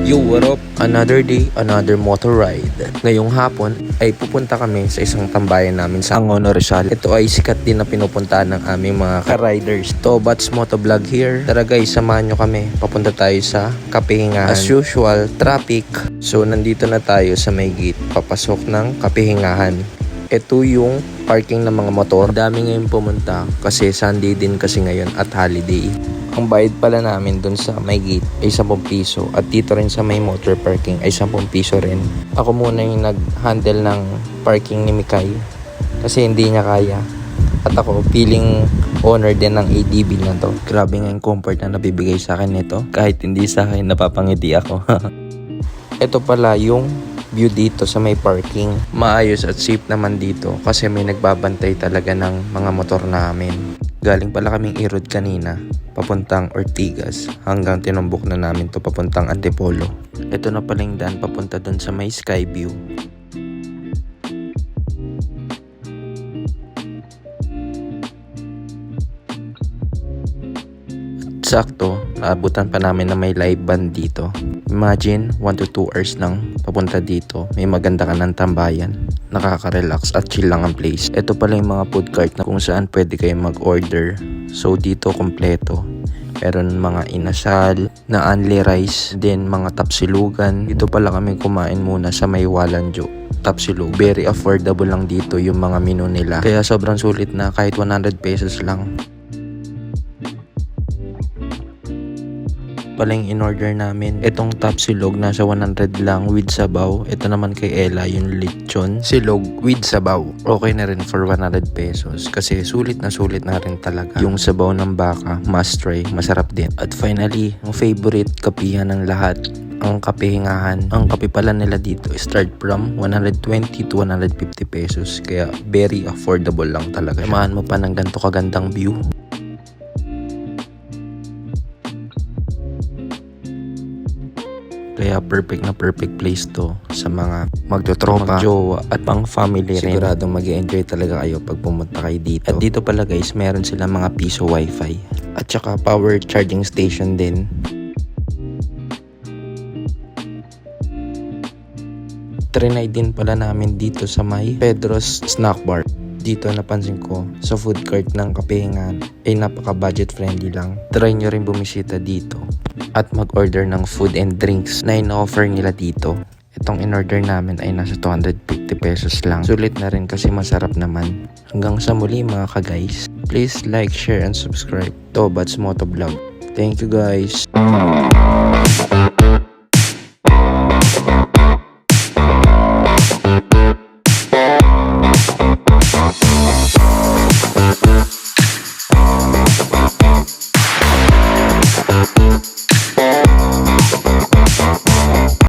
Yo, what up? Another day, another motor ride. Ngayong hapon ay pupunta kami sa isang tambayan namin sa Angono, Rizal. Ito ay sikat din na pinupuntahan ng aming mga ka-riders. Tobats Motovlog here. Tara guys, samahan nyo kami. Papunta tayo sa Kapihingahan. As usual, traffic. So nandito na tayo sa may gate. Papasok ng Kapihingahan. Ito yung parking ng mga motor. Dami ngayon pumunta kasi Sunday din kasi ngayon at holiday. Ang bayad pala namin dun sa may gate ay 10 piso at dito rin sa may motor parking ay 10 piso rin. Ako muna yung nag-handle ng parking ni Mikay kasi hindi niya kaya. At ako feeling owner din ng ADB na to. Grabe nga yung comfort na nabibigay sa akin nito. Kahit hindi sa akin napapangiti ako. Ito pala yung view dito sa may parking. Maayos at safe naman dito kasi may nagbabantay talaga ng mga motor namin. Galing pala kaming Irod kanina, papuntang Ortigas, hanggang tinumbok na namin to papuntang Antipolo. Ito na pala yung daan papunta dun sa may Skyview. Sakto, naabutan pa namin na may live band dito. Imagine, 1 to 2 hours lang papunta dito. May maganda ka ng tambayan. Nakaka-relax at chill lang ang place. Ito pala yung mga food cart na kung saan pwede kayong mag-order. So dito kompleto. Meron mga inasal, na only rice, then mga tapsilugan. Dito pala kami kumain muna sa may Walanjo. Tapsilog. Very affordable lang dito yung mga menu nila. Kaya sobrang sulit na kahit 100 pesos lang. Pala yung in-order namin. Itong tapsilog nasa 100 lang with sabaw. Ito naman kay Ella yung lechon silog with sabaw. Okay na rin for 100 pesos kasi sulit na rin talaga. Yung sabaw ng baka, must try. Masarap din. At finally, ang favorite kapihan ng lahat, ang Kapihingahan. Ang kape pala nila dito start from 120 to 150 pesos. Kaya very affordable lang talaga. Samahan mo pa ng ganito kagandang view. Kaya perfect na perfect place to sa mga magtotropa, magjowa at pang family rin. Siguradong mag-i-enjoy talaga kayo pag pumunta kayo dito. At dito pala guys, meron sila mga piso wifi at saka power charging station din. Trinay din pala namin dito sa may Pedro's Snack Bar. Dito napansin ko sa food court ng Kapihingahan ay napaka budget friendly lang. Try nyo rin bumisita dito at mag-order ng food and drinks na in-offer nila dito. Itong in-order namin ay nasa 250 pesos lang. Sulit na rin kasi masarap naman. Hanggang sa muli mga ka-guys. Please like, share, and subscribe. Tobats Motovlog. Thank you guys.